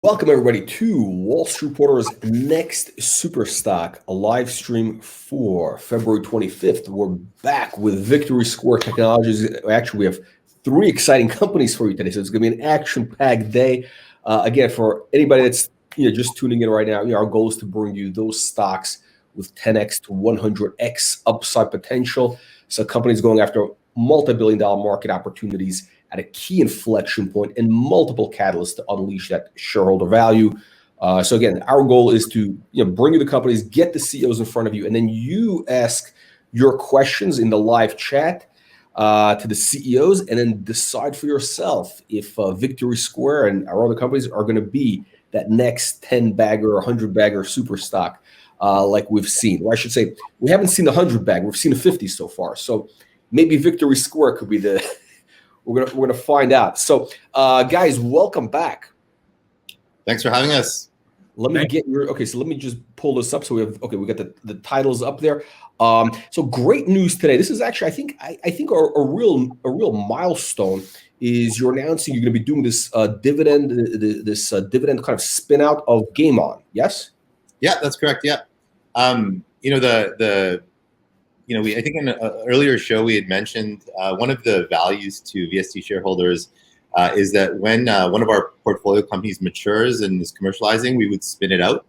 Welcome everybody to Wall Street Reporter's next super stock, a live stream for February 25th. We're back with Victory Square Technologies. Actually, we have three exciting companies for you today, so it's going to be an action-packed day. Again, for anybody that's just tuning in right now, our goal is to bring you those stocks with 10x to 100x upside potential. So companies going after multi-billion-dollar market opportunities at a key inflection point and multiple catalysts to unleash that shareholder value. So again, our goal is to bring you the companies, get the CEOs in front of you, and then you ask your questions in the live chat to the CEOs, and then decide for yourself if Victory Square and our other companies are going to be that next 10-bagger or 100-bagger super stock like we've seen. Or I should say, we haven't seen the 100-bag. We've seen the 50 so far. So maybe Victory Square could be the... We're gonna find out. So, guys, welcome back. Thanks for having us. Let me get your So let me just pull this up. So we got the titles up there. So great news today. This is actually I think a real milestone is you're announcing you're going to be doing this dividend dividend kind of spin out of Game On. Yes. Yeah, that's correct. Yeah. I think in an earlier show we had mentioned one of the values to VST shareholders is that when one of our portfolio companies matures and is commercializing, we would spin it out.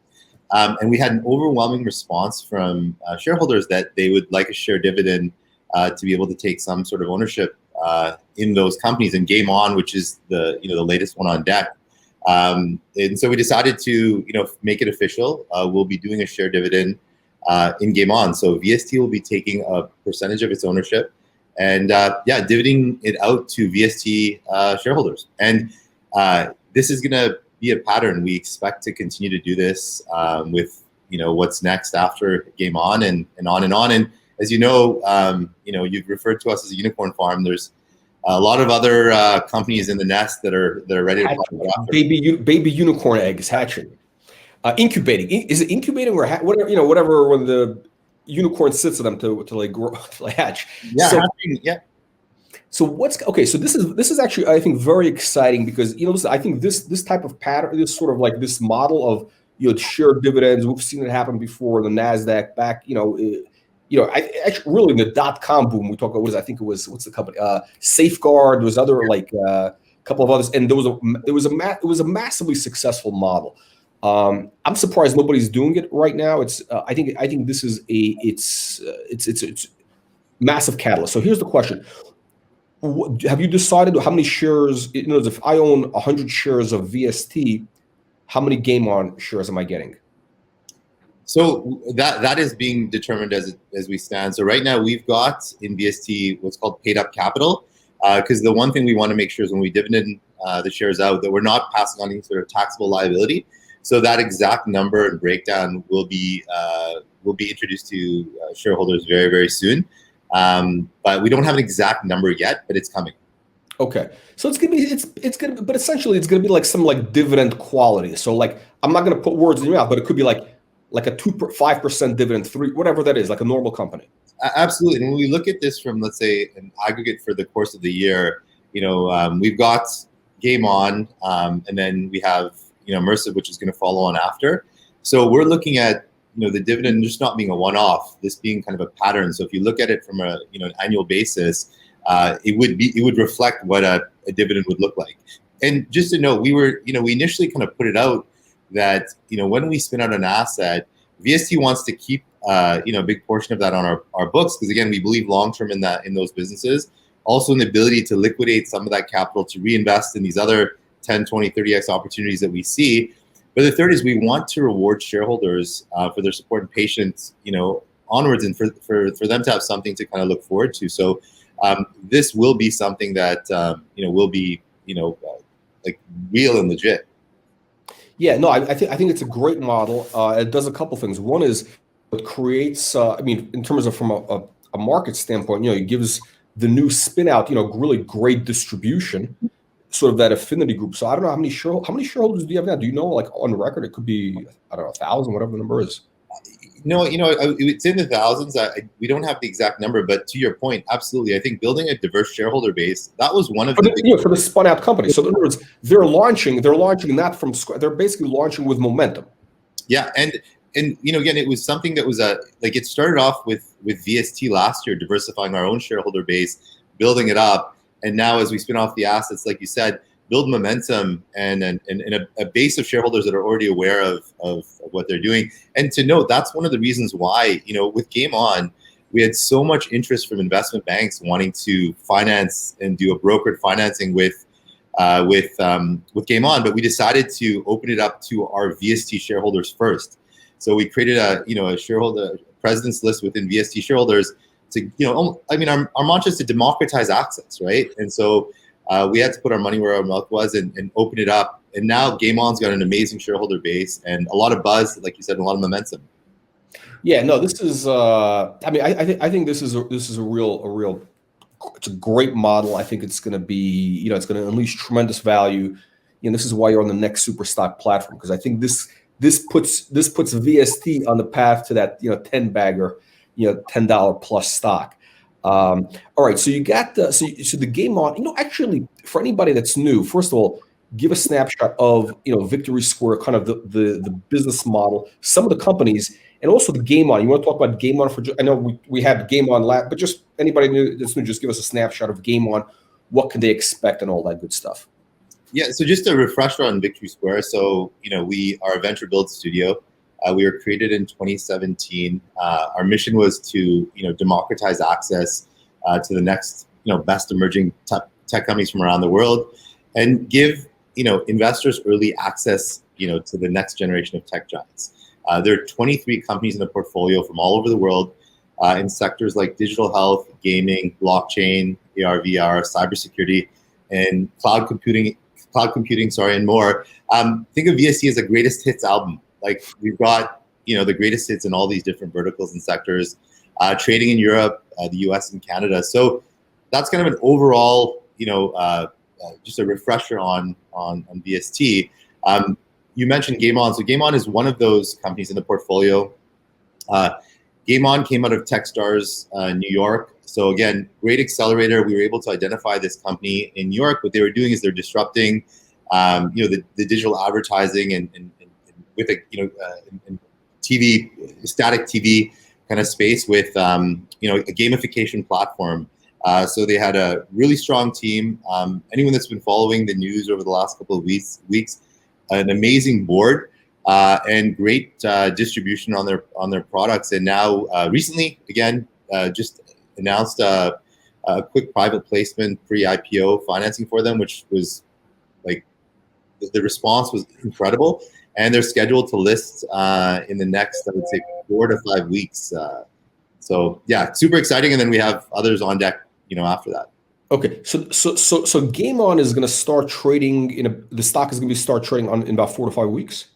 And we had an overwhelming response from shareholders that they would like a share dividend to be able to take some sort of ownership in those companies. And Game On, which is the latest one on deck. And so we decided to make it official. We'll be doing a share dividend in Game On. So VST will be taking a percentage of its ownership and dividending it out to VST shareholders. And this is going to be a pattern. We expect to continue to do this with what's next after Game On and on and on. And as you've referred to us as a unicorn farm. There's a lot of other companies in the nest that are ready to baby unicorn eggs hatching. Incubating. Is it incubating or whatever when the unicorn sits on them to grow, to hatch? Yeah. So, yeah. So so this is actually, I think, very exciting because listen, I think this type of pattern, this sort of like this model of share dividends, we've seen it happen before. The Nasdaq back, I actually really in the .com boom we talk about. What's the company? Safeguard. There was other couple of others, and it was a massively successful model. I'm surprised nobody's doing it right now. I think this is it's massive catalyst. So here's the question: have you decided how many shares? If I own 100 shares of VST, how many Game On shares am I getting? So that is being determined as we stand. So right now we've got in VST what's called paid up capital, because the one thing we want to make sure is when we dividend the shares out that we're not passing on any sort of taxable liability. So that exact number and breakdown will be introduced to shareholders very, very soon. But we don't have an exact number yet, but it's coming. Okay, so but essentially it's gonna be like some dividend quality. So I'm not gonna put words in your mouth, but it could be like a 5% dividend, 3%, whatever that is, like a normal company. Absolutely. And when we look at this from, let's say, an aggregate for the course of the year, we've got Game On, and then we have Immersive, which is going to follow on after. So we're looking at the dividend just not being a one-off, this being kind of a pattern. So if you look at it from an annual basis, it would reflect what a dividend would look like. And just to note, we initially kind of put it out that when we spin out an asset, VST wants to keep a big portion of that on our books, because again we believe long term in those businesses. Also, in the ability to liquidate some of that capital to reinvest in these other 10, 20, 30x opportunities that we see. But the third is we want to reward shareholders for their support and patience, onwards, and for them to have something to kind of look forward to. So this will be something that will be real and legit. Yeah, no, I think it's a great model. It does a couple things. One is it creates, in terms of from a market standpoint, it gives the new spin out, really great distribution, sort of that affinity group. So I don't know how many shareholders do you have now? Do you know, on record? It could be, I don't know, 1,000, whatever the number is. It's in the thousands. We don't have the exact number, but to your point, absolutely. I think building a diverse shareholder base, that was one of for the spun out company. So in other words, they're launching not from scratch. They're basically launching with momentum. Yeah, and again, it was something that was it started off with VST last year, diversifying our own shareholder base, building it up, and now as we spin off the assets, like you said, build momentum and a base of shareholders that are already aware of what they're doing. And to note, that's one of the reasons why, with Game On, we had so much interest from investment banks wanting to finance and do a brokered financing with Game On, but we decided to open it up to our VST shareholders first. So we created a shareholder president's list within VST shareholders to, our mantra is to democratize access, right? And so we had to put our money where our mouth was and open it up. And now Game On's got an amazing shareholder base and a lot of buzz, like you said, and a lot of momentum. Yeah, no, this is. I think this is a real. It's a great model. I think it's going to be, it's going to unleash tremendous value. This is why you're on the next super stock platform, because I think this puts VST on the path to that 10 bagger, $10 plus stock. All right, so you got the Game On. Actually, for anybody that's new, first of all, give a snapshot of Victory Square, kind of the business model, some of the companies, and also the Game On. You want to talk about Game On I know we had Game On but just anybody new that's new, just give us a snapshot of Game On. What can they expect and all that good stuff? Yeah, so just a refresher on Victory Square. So we are a venture build studio. We were created in 2017. Our mission was to democratize access to the next best emerging tech companies from around the world, and give investors early access to the next generation of tech giants. There are 23 companies in the portfolio from all over the world in sectors like digital health, gaming, blockchain, AR, VR, cybersecurity, and cloud computing, and more. Think of VST as a greatest hits album. Like, we've got the greatest hits in all these different verticals and sectors, trading in Europe, the US, and Canada. So that's kind of an overall, just a refresher on VST. You mentioned Game On. So Game On is one of those companies in the portfolio. Game On came out of Techstars, New York. So again, great accelerator. We were able to identify this company in New York. What they were doing is they're disrupting, the digital advertising and with a TV, static TV kind of space with a gamification platform. So they had a really strong team. Anyone that's been following the news over the last couple of weeks, an amazing board and great distribution on their products. And now recently, again, just announced a quick private placement pre-IPO financing for them, which was like the response was incredible. And they're scheduled to list in the next, I would say, 4 to 5 weeks. So yeah, super exciting. And then we have others on deck, after that. Okay, so Game On is going to start trading the stock is going to start trading in about 4 to 5 weeks.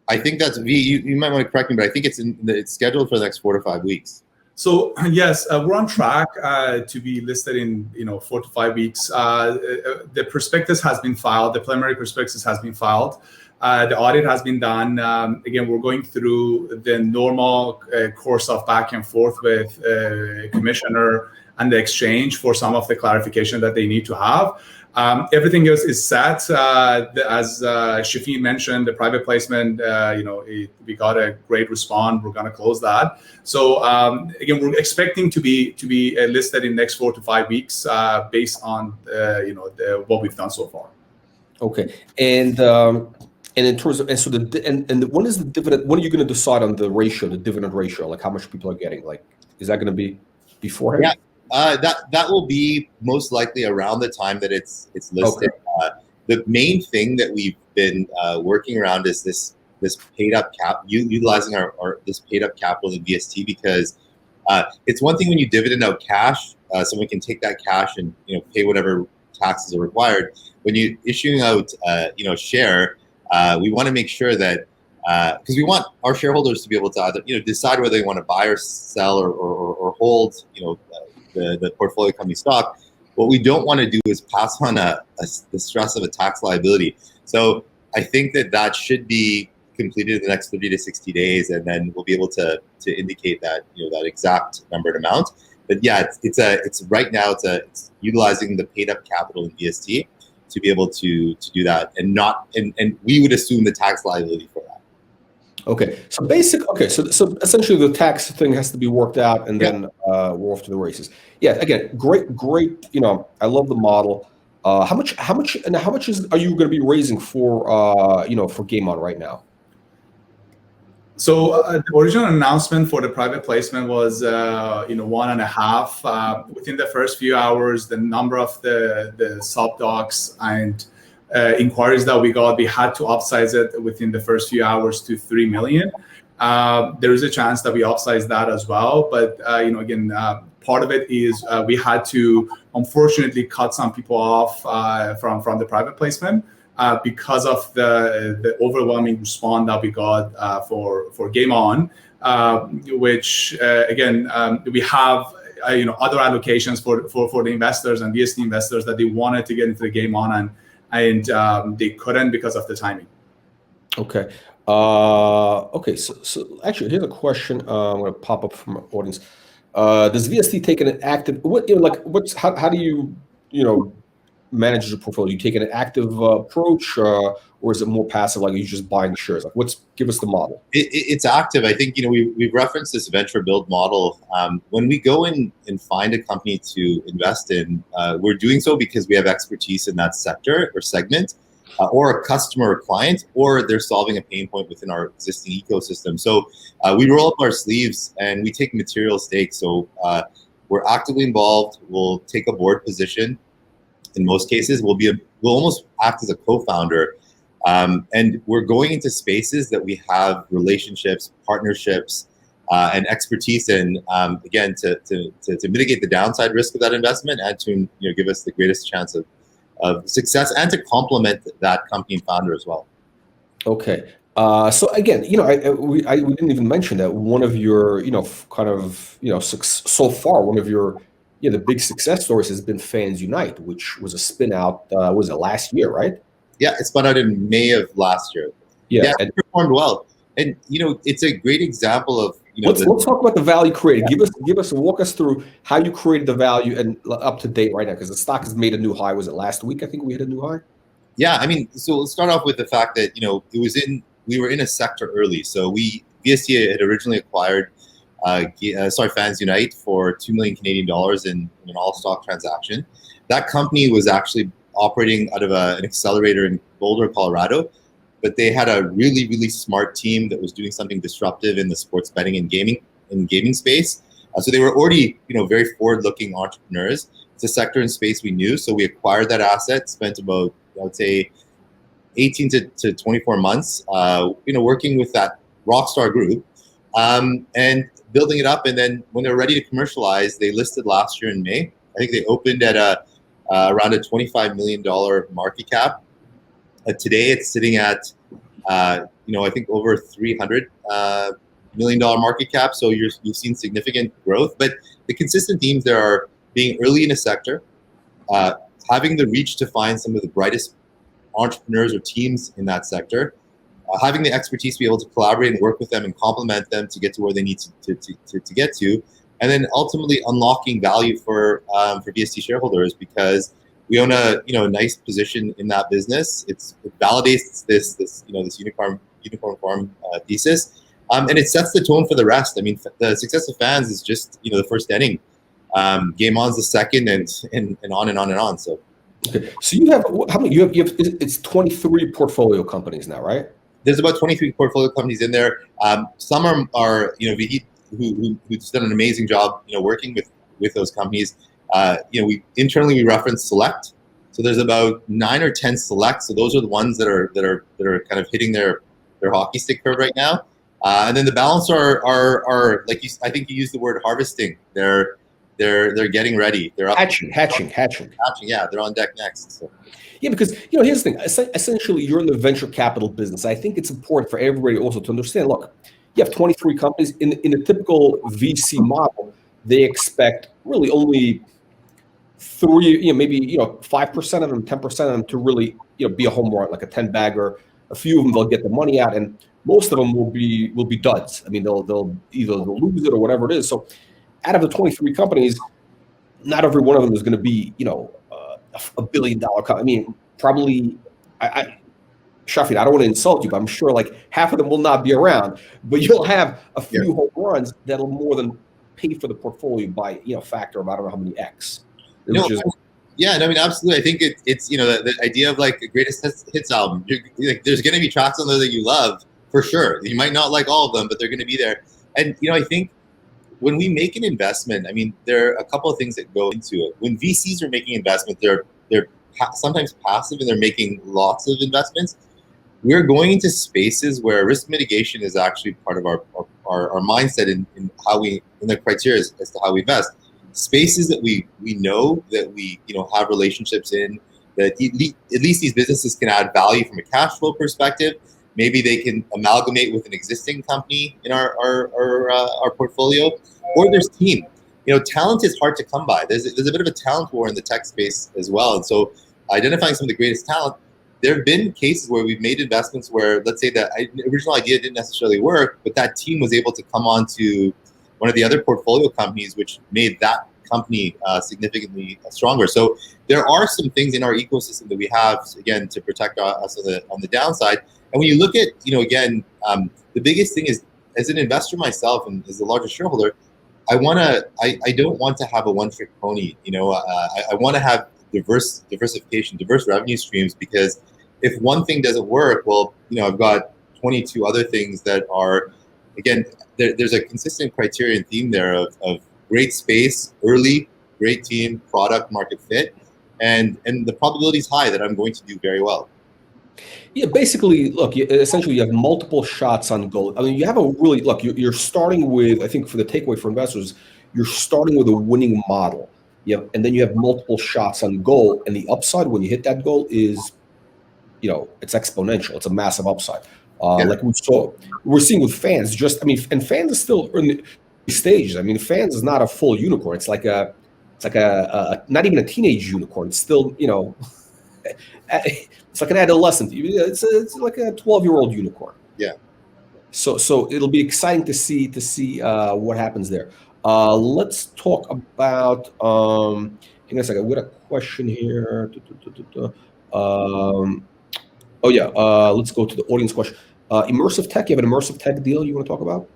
I think that's you might want to correct me, but I think it's scheduled for the next 4 to 5 weeks. So yes, we're on track to be listed in 4 to 5 weeks. The prospectus has been filed. The preliminary prospectus has been filed. The audit has been done. Again, we're going through the normal course of back and forth with commissioner and the exchange for some of the clarification that they need to have. Everything else is set. As Shafin mentioned, the private placement, we got a great response. We're going to close that. So again, we're expecting to be listed in the next 4 to 5 weeks based on what we've done so far. Okay, and in terms of when is the dividend? When are you going to decide on the ratio, the dividend ratio, like how much people are getting? Like, is that going to be beforehand? Yeah. That will be most likely around the time that it's listed. Okay. The main thing that we've been working around is this paid up utilizing our this paid up capital in VST, because it's one thing when you dividend out cash, someone can take that cash and pay whatever taxes are required. When you're issuing out share, we want to make sure that because we want our shareholders to be able to either decide whether they want to buy or sell or hold the portfolio company stock. What we don't want to do is pass on the stress of a tax liability. So I think that should be completed in the next 30 to 60 days, and then we'll be able to indicate that that exact number and amount. But yeah, it's right now it's utilizing the paid up capital in VST to be able to do that, and we would assume the tax liability for that. Okay, so so essentially the tax thing has to be worked out, and then we're off to the races. Yeah, again, great. I love the model. How much are you going to be raising for for Game On right now? So the original announcement for the private placement was 1.5. Within the first few hours, the number of the sub docs and inquiries that we got, we had to upsize it within the first few hours to 3 million. There is a chance that we upsize that as well, but again, part of it is we had to unfortunately cut some people off from the private placement. Because of the overwhelming response that we got for Game On, which again we have other allocations for the investors and VST investors that they wanted to get into the Game On and they couldn't because of the timing. Okay. Okay. So actually, here's a question. I'm going to pop up from our audience. Does VST take an active? How do you manage your portfolio? You take an active approach, or is it more passive, like you just buying shares? Like, give us the model. It's active. I think we've referenced this venture build model. When we go in and find a company to invest in, we're doing so because we have expertise in that sector or segment, or a customer or client, or they're solving a pain point within our existing ecosystem. So we roll up our sleeves and we take material stakes. So we're actively involved. We'll take a board position. In most cases, we'll almost act as a co-founder, and we're going into spaces that we have relationships, partnerships, and expertise in. Again, to mitigate the downside risk of that investment, and to give us the greatest chance of success, and to complement that company and founder as well. Okay. So again, we didn't even mention that one of your so far one of your the big success stories has been Fans Unite, which was a spin out. Was it last year, right? Yeah, it spun out in May of last year. Yeah, it performed well, and it's a great example of Let's talk about the value created. Walk us through how you created the value and up to date right now, because the stock has made a new high. Was it last week? I think we hit a new high. Yeah, I mean, so let's start off with the fact that we were in a sector early. So VST had originally acquired Fans Unite for 2 million Canadian dollars in an all-stock transaction. That company was actually operating out of an accelerator in Boulder, Colorado, but they had a really, really smart team that was doing something disruptive in the sports betting and gaming space. So they were already, very forward-looking entrepreneurs. It's a sector and space we knew, so we acquired that asset. Spent about, I would say, 18 to 24 months, working with that rockstar group, and building it up. And then when they were ready to commercialize, they listed last year in May. I think they opened at around a $25 million market cap. Today it's sitting at, I think over $300 million market cap. So you've seen significant growth. But the consistent themes there are being early in a sector, having the reach to find some of the brightest entrepreneurs or teams in that sector, having the expertise to be able to collaborate and work with them and complement them to get to where they need to get to, and then ultimately unlocking value for VST shareholders, because we own a nice position in that business. It validates this unicorn farm thesis, and it sets the tone for the rest. I mean, the success of Fans is just the first inning. Game On's the second, and on and on and on. So. Okay, so you have how many? You have it's 23 portfolio companies now, right? There's about 23 portfolio companies in there. Some are who's done an amazing job, working with those companies. We internally reference select. So there's about 9 or 10 select. So those are the ones that are kind of hitting their hockey stick curve right now. And then the balance are like I think you used the word harvesting. They're getting ready. They're up. Hatching. Yeah, they're on deck next. So. Yeah, because here's the thing. Essentially, you're in the venture capital business. I think it's important for everybody also to understand. Look, you have 23 companies in a typical VC model. They expect really only 3, maybe 5% of them, 10% of them to really be a home run, like a 10-bagger. A few of them they'll get the money out, and most of them will be duds. I mean, they'll either lose it or whatever it is. So out of the 23 companies, not every one of them is going to be, $1 billion company. I mean, probably, Shafid, I don't want to insult you, but I'm sure like half of them will not be around, but you'll have a few home runs that'll more than pay for the portfolio by, factor of I don't know how many X. Yeah, no, I mean, absolutely. I think it's the idea of like the greatest hits album. Like, there's going to be tracks on there that you love for sure. You might not like all of them, but they're going to be there. And I think when we make an investment, I mean, there are a couple of things that go into it. When VCs are making investments, they're sometimes passive and they're making lots of investments. We're going into spaces where risk mitigation is actually part of our mindset in the criteria as to how we invest. Spaces that we know that we have relationships in, that at least these businesses can add value from a cash flow perspective. Maybe they can amalgamate with an existing company in our portfolio, or there's team. Talent is hard to come by. There's a bit of a talent war in the tech space as well, and so identifying some of the greatest talent. There have been cases where we've made investments where, let's say, that original idea didn't necessarily work, but that team was able to come on to one of the other portfolio companies, which made that company significantly stronger. So there are some things in our ecosystem that we have, again, to protect us on the downside. And when you look at, the biggest thing is, as an investor myself and as the largest shareholder, I don't want to have a one-trick pony. I want to have diversification, diverse revenue streams, because if one thing doesn't work, well, I've got 22 other things that are, again, there's a consistent criterion theme there of great space, early, great team, product, market fit, and the probability is high that I'm going to do very well. Yeah, basically, look, essentially you have multiple shots on goal. I mean, you have you're starting with, I think for the takeaway for investors, you're starting with a winning model. And then you have multiple shots on goal, and the upside when you hit that goal is, it's exponential. It's a massive upside. Like we're seeing with fans. And fans is still in the stages. I mean, fans is not a full unicorn. It's like a not even a teenage unicorn. It's still, it's like an adolescent. It's like a 12-year-old unicorn. Yeah. So it'll be exciting to see what happens there. Let's talk about. Hang on a second. We got a question here. Let's go to the audience question. Immersive tech. You have an immersive tech deal you want to talk about?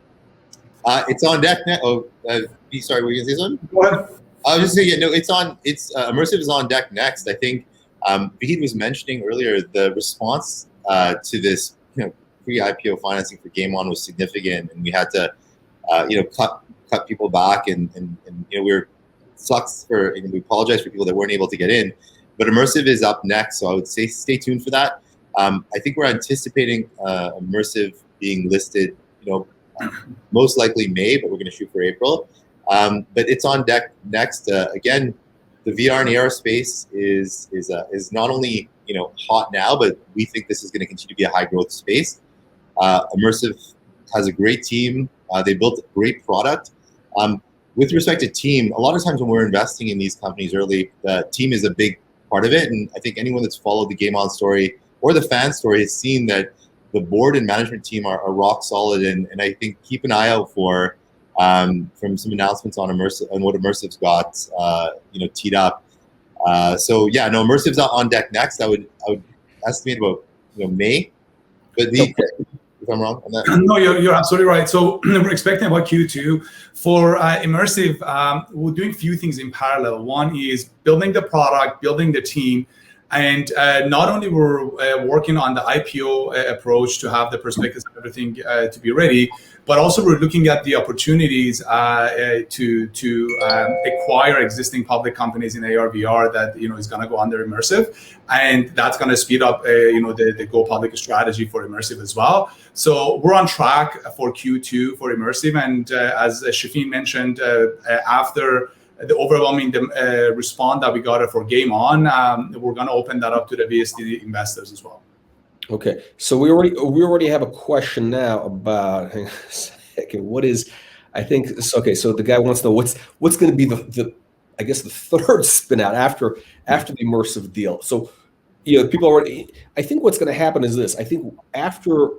It's on deck now. Sorry, were you going to say something? Go ahead. I was just saying, it's on. It's Immersive is on deck next. I think Vahid was mentioning earlier the response to this, pre-IPO financing for Game On was significant, and we had to, cut people back, and we apologize for people that weren't able to get in, but Immersive is up next, so I would say stay tuned for that. I think we're anticipating Immersive being listed, most likely May, but we're going to shoot for April. But it's on deck next. Again, the VR and AR space is not only hot now, but we think this is going to continue to be a high growth space. Immersive has a great team. They built a great product. With respect to team, a lot of times when we're investing in these companies early, the team is a big part of it. And I think anyone that's followed the Game On story or the fan story has seen that the board and management team are rock solid. And I think keep an eye out for from some announcements on Immersive and what Immersive's got teed up. Immersive's on deck next. I would estimate about May. But if I'm wrong on that. No, you're absolutely right. So we're expecting about Q2. For Immersive, we're doing a few things in parallel. One is building the product, building the team, and not only we're working on the IPO approach to have the prospectus and everything to be ready, but also we're looking at the opportunities to acquire existing public companies in AR VR that is going to go under Immersive, and that's going to speed up the go public strategy for Immersive as well. So we're on track for Q2 for Immersive, and as Shafin mentioned, after the overwhelming response that we got for Game On, we're going to open that up to the VST investors as well. Okay, so we already have a question now about. Hang on a second. What is? I think okay. So the guy wants to know what's going to be the I guess the third spin-out after the Immersive deal. So people already. I think what's going to happen is this. I think after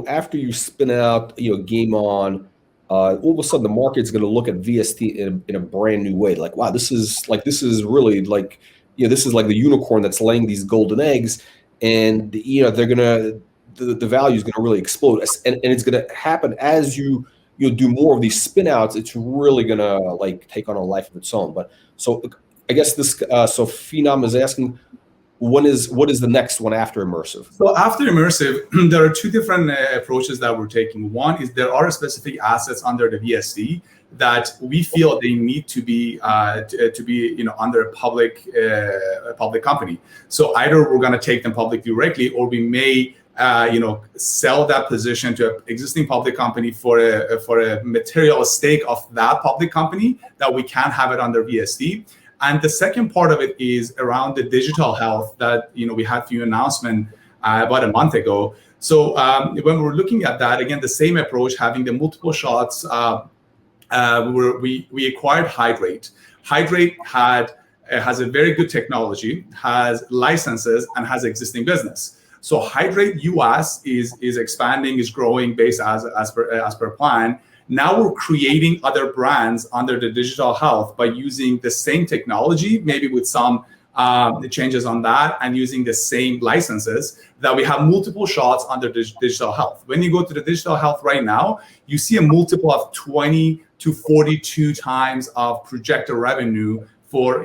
after you spin out, Game On, all of a sudden the market's going to look at VST in a brand new way. Like, wow, this is really like, this is like the unicorn that's laying these golden eggs, and they're gonna the value is gonna really explode, and it's gonna happen as you do more of these spin outs. It's really gonna like take on a life of its own. But so I guess this so Phenom is asking, what is the next one after Immersive? So after Immersive, there are two different approaches that we're taking. One is there are specific assets under the VST that we feel they need to be under a public company. So either we're going to take them public directly, or we may sell that position to an existing public company for a material stake of that public company that we can have it under VST. And the second part of it is around the digital health that we had a few announcements about a month ago. So when we're looking at that, again, the same approach, having the multiple shots, we acquired Hydrate. Hydrate has a very good technology, has licenses, and has existing business. So Hydrate US is expanding, is growing based as per plan. Now we're creating other brands under the digital health by using the same technology, maybe with some changes on that, and using the same licenses, that we have multiple shots under digital health. When you go to the digital health right now, you see a multiple of 20 to 42 times of projected revenue for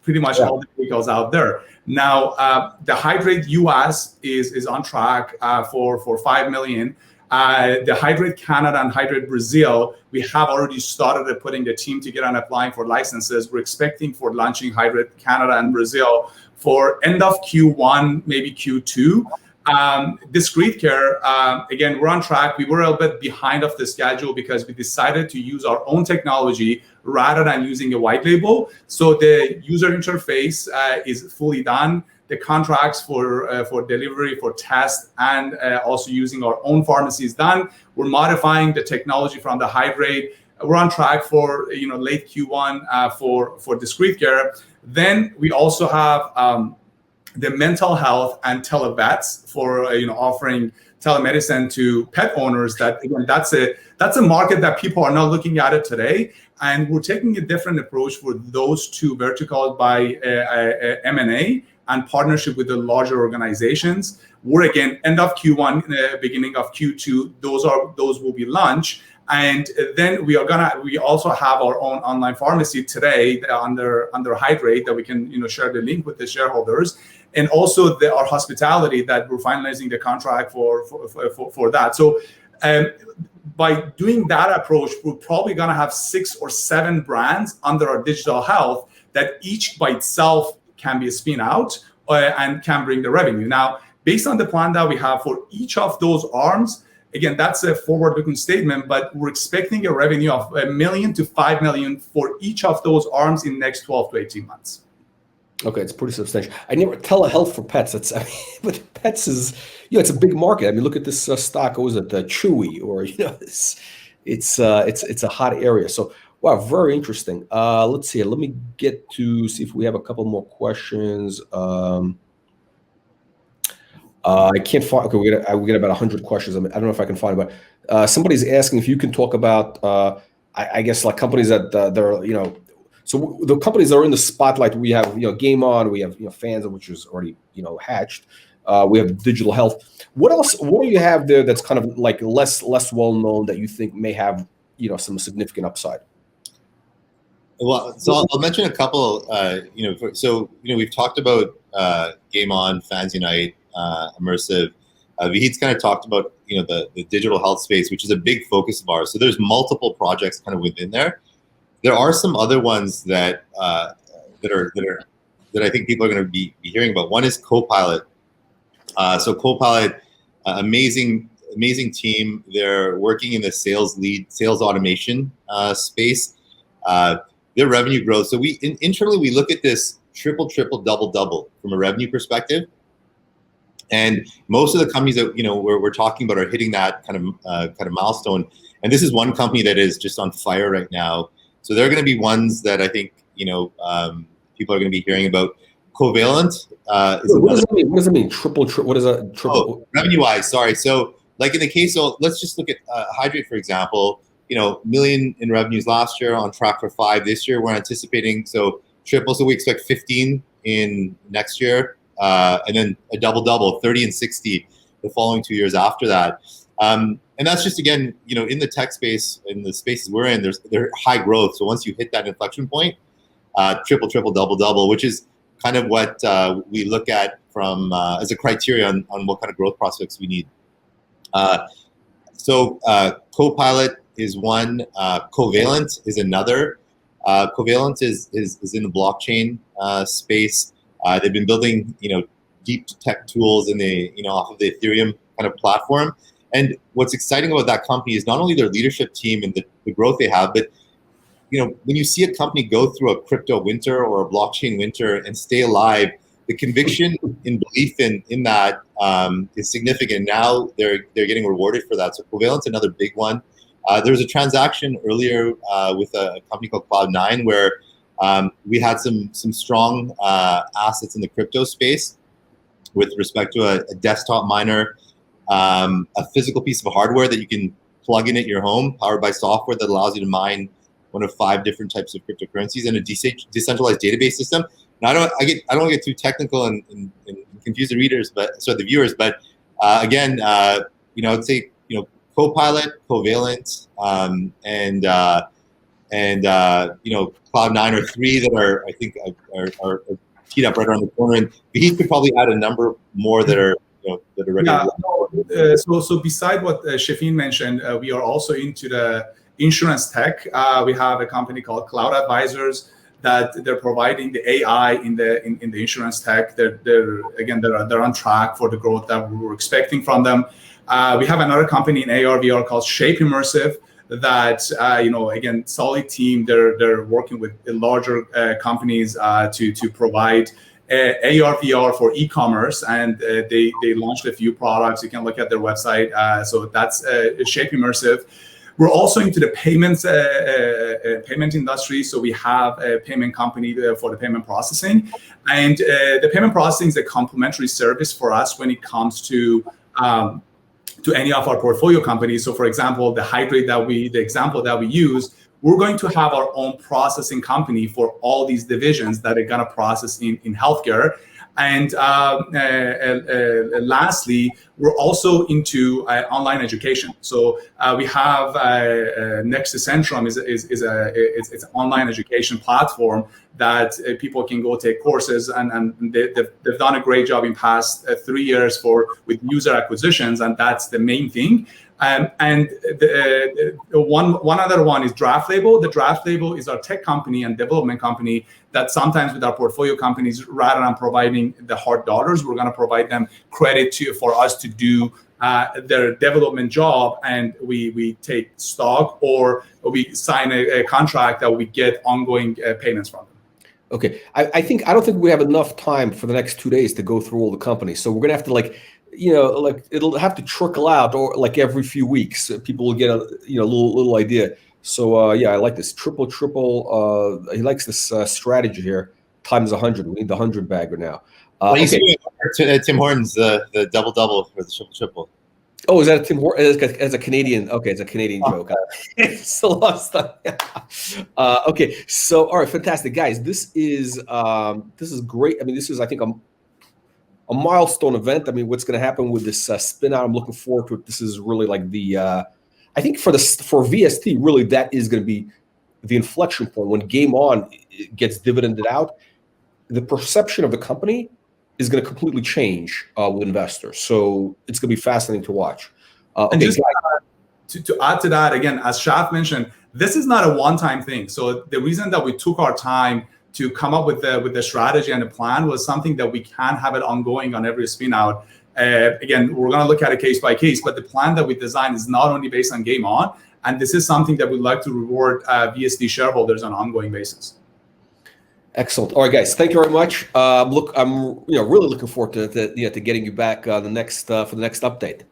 pretty much all the vehicles out there. Now the Hydrate US is on track for 5 million. The Hydrate Canada and Hydrate Brazil, we have already started putting the team together and applying for licenses. We're expecting for launching Hydrate Canada and Brazil for end of Q1, maybe Q2. Discrete care, again, we're on track. We were a little bit behind of the schedule because we decided to use our own technology rather than using a white label. So the user interface is fully done. The contracts for delivery, for test, and also using our own pharmacy is done. We're modifying the technology from the Hydrate. We're on track for late Q1 for discrete care. Then we also have the mental health and televets for offering telemedicine to pet owners. That again, that's a market that people are not looking at it today, and we're taking a different approach for those two verticals by M&A and partnership with the larger organizations. We're again end of Q1, beginning of Q2. Those will be launched, and then we also have our own online pharmacy today under Hydrate that we can share the link with the shareholders, and also our hospitality that we're finalizing the contract for that. So by doing that approach, we're probably going to have 6 or 7 brands under our digital health that each by itself can be a spin out and can bring the revenue. Now, based on the plan that we have for each of those arms, again, that's a forward-looking statement, but we're expecting a revenue of $1 million to $5 million for each of those arms in the next 12 to 18 months. Okay, it's pretty substantial. I never telehealth for pets. But pets is, it's a big market. I mean, look at this stock. What was it, the Chewy, or it's a hot area. So. Wow, very interesting. Let's see. Let me see if we have a couple more questions. I can't find. Okay, we get about 100 questions. I don't know if I can find it, but somebody's asking if you can talk about. I guess like companies that they're So the companies that are in the spotlight, we have Game On, we have Fans, which is already hatched. We have digital health. What else? What do you have there that's kind of like less well known that you think may have some significant upside? Well, so I'll mention a couple. We've talked about Game On, Fans Unite, Immersive. Vahid's kind of talked about the digital health space, which is a big focus of ours. So there's multiple projects kind of within there. There are some other ones that I think people are going to be hearing about. One is Copilot. So Copilot, amazing team. They're working in the sales automation space. Their revenue growth. So internally we look at this triple, double from a revenue perspective. And most of the companies that we're talking about are hitting that kind of milestone. And this is one company that is just on fire right now. So they're going to be ones that I think people are going to be hearing about. Covalent. What does it mean? What does it mean? Triple? What is a triple? Revenue wise, sorry. So like in the case, so let's just look at Hydrate, for example. Million in revenues last year, on track for 5 this year. We're anticipating triple, so we expect 15 in next year, and then a double, 30 and 60 the following 2 years after that. And that's just, again, in the tech space, in the spaces we're in, they're high growth. So once you hit that inflection point, triple, double, which is kind of what we look at from as a criteria on what kind of growth prospects we need. So Copilot is one, Covalent is another. Covalent is in the blockchain space. They've been building deep tech tools in the off of the Ethereum kind of platform. And what's exciting about that company is not only their leadership team and the growth they have, but when you see a company go through a crypto winter or a blockchain winter and stay alive, the conviction and belief in that is significant. Now they're getting rewarded for that. So Covalent's another big one. There was a transaction earlier with a company called Cloud9 where we had some strong assets in the crypto space with respect to a desktop miner, a physical piece of hardware that you can plug in at your home, powered by software that allows you to mine one of 5 different types of cryptocurrencies, and a decentralized database system. Now, I don't want to get too technical and confuse the readers, the viewers. But again, I would say Copilot, Covalent, and Cloud9 are 3 that are, I think, are teed up right around the corner. And he could probably add a number more that are ready. Yeah. So beside what Shafin mentioned, we are also into the insurance tech. We have a company called Cloud Advisors that they're providing the AI in the insurance tech. They're on track for the growth that we were expecting from them. We have another company in AR/VR called Shape Immersive that again, solid team. They're working with larger companies to provide AR/VR for e-commerce, and they launched a few products. You can look at their website. So that's Shape Immersive. We're also into the payment industry. So we have a payment company for the payment processing, and the payment processing is a complementary service for us when it comes to any of our portfolio companies. So for example, the Hydrate the example that we use, we're going to have our own processing company for all these divisions that are going to process in healthcare. And lastly, we're also into online education. So we have Nexus Centrum is an online education platform that people can go take courses, and they've done a great job in past 3 years with user acquisitions, and that's the main thing. And one other one is Draft Label. The Draft Label is our tech company and development company that sometimes with our portfolio companies, rather than providing the hard dollars, we're going to provide them credit for us to do their development job, and we take stock or we sign a contract that we get ongoing payments from them. Okay, I don't think we have enough time for the next 2 days to go through all the companies. So we're gonna have to it'll have to trickle out, or like every few weeks, people will get a little idea. So yeah, I like this triple. He likes this strategy here. Times 100. We need the 100 bagger now. Okay. Tim Hortons, the double or the triple. Oh, is that a Tim Hortons as a Canadian? Okay, it's a Canadian joke. It's lost. Okay, so all right, fantastic, guys. This is great. I mean, this is, I think, a milestone event. I mean, what's going to happen with this spin out? I'm looking forward to it. This is really like the I think for VST, really that is going to be the inflection point when Game On gets dividended out. The perception of the company is going to completely change with investors. So it's going to be fascinating to watch. And just to add to that, again, as Shaf mentioned, this is not a one-time thing. So the reason that we took our time to come up with the strategy and the plan was something that we can have it ongoing on every spin out. Again, we're going to look at it case by case, but the plan that we designed is not only based on Game On, and this is something that we'd like to reward VST shareholders on an ongoing basis. Excellent. All right, guys. Thank you very much. Look, I'm really looking forward to getting you back for the next update.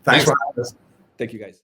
Thanks for having us. Thank you, guys.